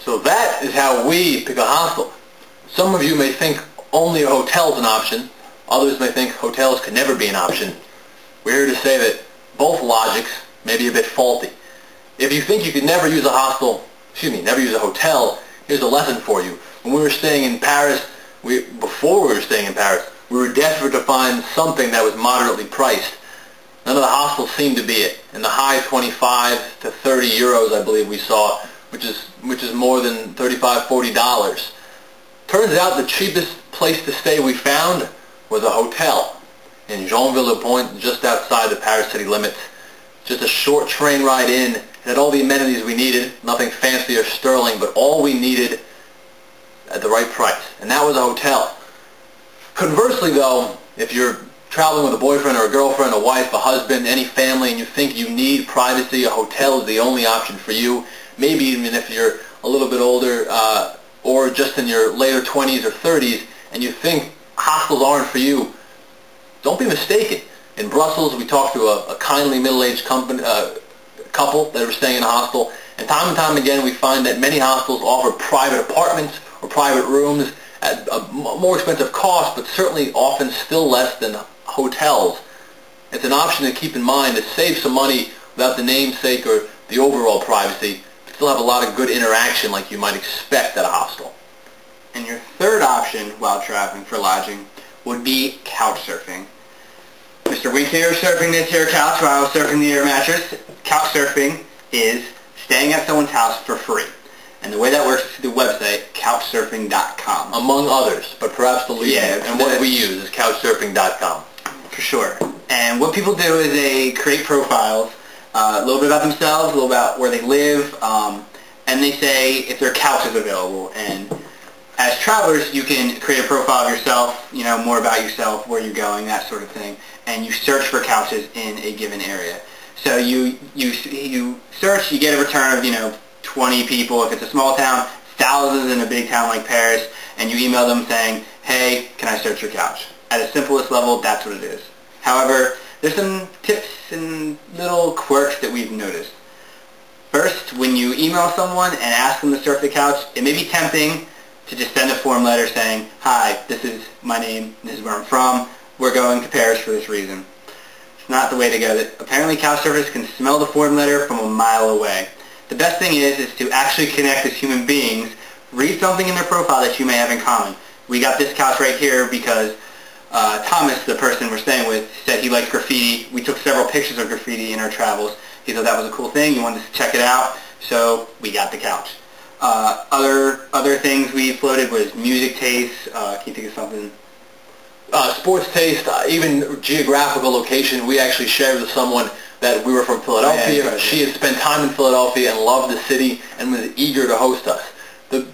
So that is how we pick a hostel. Some of you may think only a hotel is an option. Others may think hotels can never be an option. We're here to say that both logics may be a bit faulty. If you think you could never use a never use a hotel, here's a lesson for you. When we were staying in Paris, before we were staying in Paris, we were desperate to find something that was moderately priced. None of the hostels seemed to be it. In the high 25 to 30 euros, I believe we saw, which is more than $35, $40. Turns out the cheapest place to stay we found was a hotel in Jean-Ville-le-Point, just outside the Paris city limits. Just a short train ride in. It had all the amenities we needed, nothing fancy or sterling, but all we needed at the right price. And that was a hotel. Conversely, though, if you're traveling with a boyfriend or a girlfriend, a wife, a husband, any family, and you think you need privacy, a hotel is the only option for you. Maybe even if you're a little bit older or just in your later 20s or 30s, and you think hostels aren't for you, don't be mistaken. In Brussels, we talked to a kindly middle-aged couple that were staying in a hostel, and time again we find that many hostels offer private apartments or private rooms at a more expensive cost, but certainly often still less than hotels. It's an option to keep in mind to save some money without the namesake or the overall privacy, but still have a lot of good interaction like you might expect at a hostel. And your third option while traveling for lodging would be couchsurfing. Mr. Wink here surfing this here couch while I was surfing the air mattress. Couchsurfing is staying at someone's house for free. And the way that works is through the website, couchsurfing.com. Among others, but perhaps the lead and what we use is couchsurfing.com. For sure. And what people do is they create profiles, a little bit about themselves, a little about where they live, and they say if their couch is available. And as travelers, you can create a profile of yourself, more about yourself, where you're going, that sort of thing. And you search for couches in a given area. So you search, you get a return of, 20 people if it's a small town, thousands in a big town like Paris, and you email them saying, hey, can I search your couch? At its simplest level, that's what it is. However, there's some tips and little quirks that we've noticed. First, when you email someone and ask them to surf the couch, it may be tempting to just send a form letter saying, hi, this is my name, this is where I'm from, we're going to Paris for this reason. It's not the way to go. Apparently, couch surfers can smell the form letter from a mile away. The best thing is to actually connect as human beings, read something in their profile that you may have in common. We got this couch right here because Thomas, the person we're staying with, said he likes graffiti. We took several pictures of graffiti in our travels. He thought that was a cool thing. He wanted to check it out, so we got the couch. Other things we floated was music taste. Can you think of something? Sports taste, even geographical location. We actually shared with someone that we were from Philadelphia. Yeah, she had spent time in Philadelphia and loved the city and was eager to host us. The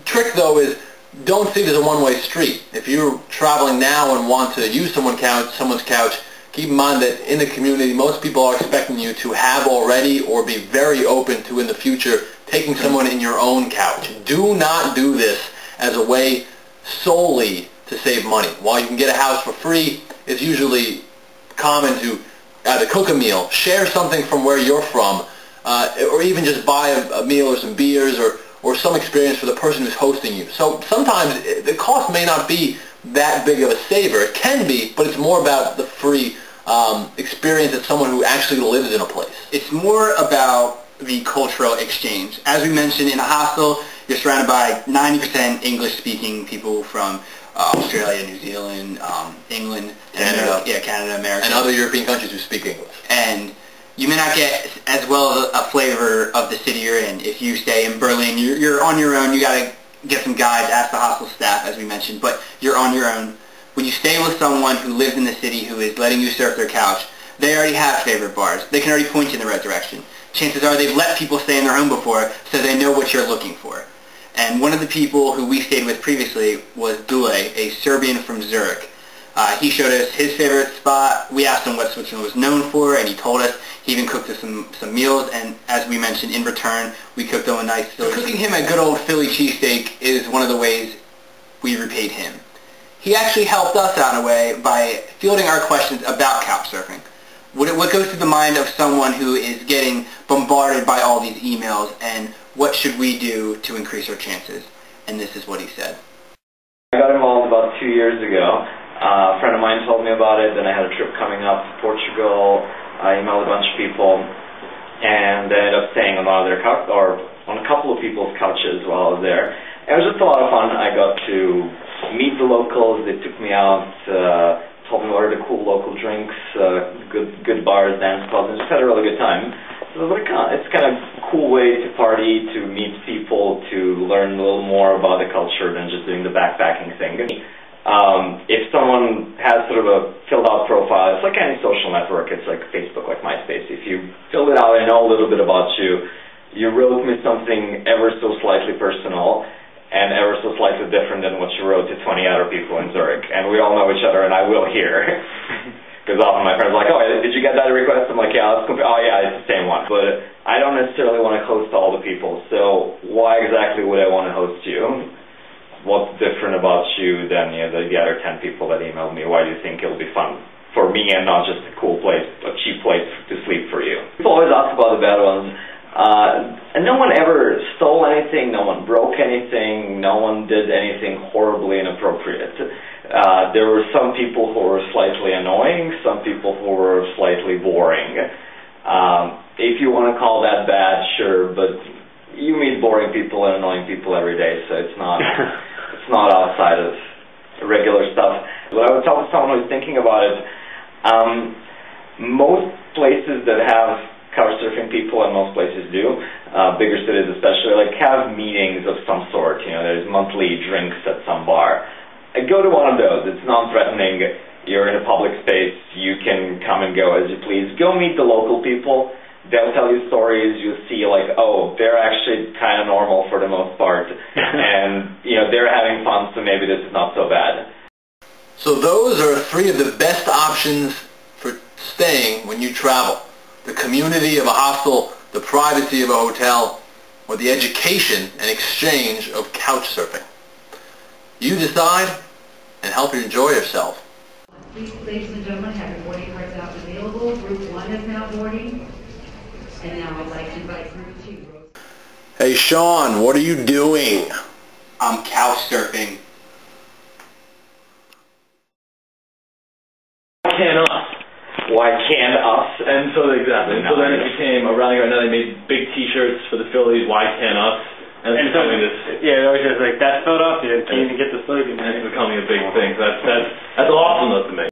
trick, though, is don't see it as a one-way street. If you're traveling now and want to use someone's couch, keep in mind that in the community, most people are expecting you to have already or be very open to in the future taking someone in your own couch. Do not do this as a way solely to save money. While you can get a house for free, it's usually common to either cook a meal, share something from where you're from, or even just buy a meal or some beers or some experience for the person who's hosting you. So sometimes the cost may not be that big of a saver. It can be, but it's more about the free experience as someone who actually lives in a place. It's more about the cultural exchange. As we mentioned, in a hostel, you're surrounded by 90% English-speaking people from Australia, New Zealand, England, Canada, Canada, America, and other European countries who speak English. And you may not get as well a flavor of the city you're in. If you stay in Berlin, you're on your own. You got to get some guides, ask the hostel staff, as we mentioned, but you're on your own. When you stay with someone who lives in the city who is letting you surf their couch, they already have favorite bars. They can already point you in the right direction. Chances are they've let people stay in their home before, so they know what you're looking for. And one of the people who we stayed with previously was Dule, a Serbian from Zurich. He showed us his favorite spot. We asked him what Switzerland was known for, and he told us. He even cooked us some meals, and as we mentioned, in return, we cooked him a nice... So cooking him a good old Philly cheesesteak is one of the ways we repaid him. He actually helped us out in a way by fielding our questions about couchsurfing. What goes through the mind of someone who is getting bombarded by all these emails, and what should we do to increase our chances? And this is what he said. I got involved about 2 years ago. A friend of mine told me about it, then I had a trip coming up to Portugal. I emailed a bunch of people, and I ended up staying on one of their on a couple of people's couches while I was there. It was just a lot of fun. I got to meet the locals. They took me out, told me what are the cool local drinks, good bars, dance clubs, and just had a really good time. So it's kind of a cool way to party, to meet people, to learn a little more about the culture than just doing the backpacking thing. If someone has sort of a filled out profile, it's like any social network. It's like Facebook, like MySpace. If you fill it out and know a little bit about you, you wrote me something ever so slightly personal and ever so slightly different than what you wrote to 20 other people in Zurich. And we all know each other, and I will hear. Because often my friends are like, oh, did you get that request? I'm like, yeah, let's compare. Oh, yeah, it's the same one. But I don't necessarily want to host all the people. So why exactly would I want to host you? What's different about you than the other 10 people that emailed me? Why do you think it'll be fun for me and not just a cool place, a cheap place to sleep for you? People always ask about the bad ones. And no one ever stole anything, no one broke anything, no one did anything horribly inappropriate. There were some people who were slightly annoying, some people who were slightly boring. If you want to call that bad, sure, but you meet boring people and annoying people every day, so it's not it's not outside of regular stuff. But I would tell someone who's thinking about it, most places that have couchsurfing people, and most places do, bigger cities especially, like have meetings of some sort. There's monthly drinks at some bar. Go to one of those. It's non-threatening. You're in a public space. You can come and go as you please. Go meet the local people. They'll tell you stories. You'll see like, oh, they're actually kind of normal for the most part. And, they're having fun, so maybe this is not so bad. So those are 3 of the best options for staying when you travel. The community of a hostel, the privacy of a hotel, or the education and exchange of couchsurfing. You decide and help you enjoy yourself. Please, ladies and gentlemen, have your boarding cards out and available. Group 1 is now boarding. And now I'd like to invite Group 2. Hey Sean, what are you doing? I'm couchsurfing. Why can't us? And so exactly. So then it became a rally. Now they made big T-shirts for the Phillies. Why can't us? And it's becoming this. Yeah, it was just like that's Philadelphia. Can't even get the slogan. And it's becoming a big thing. That's awesome though to me.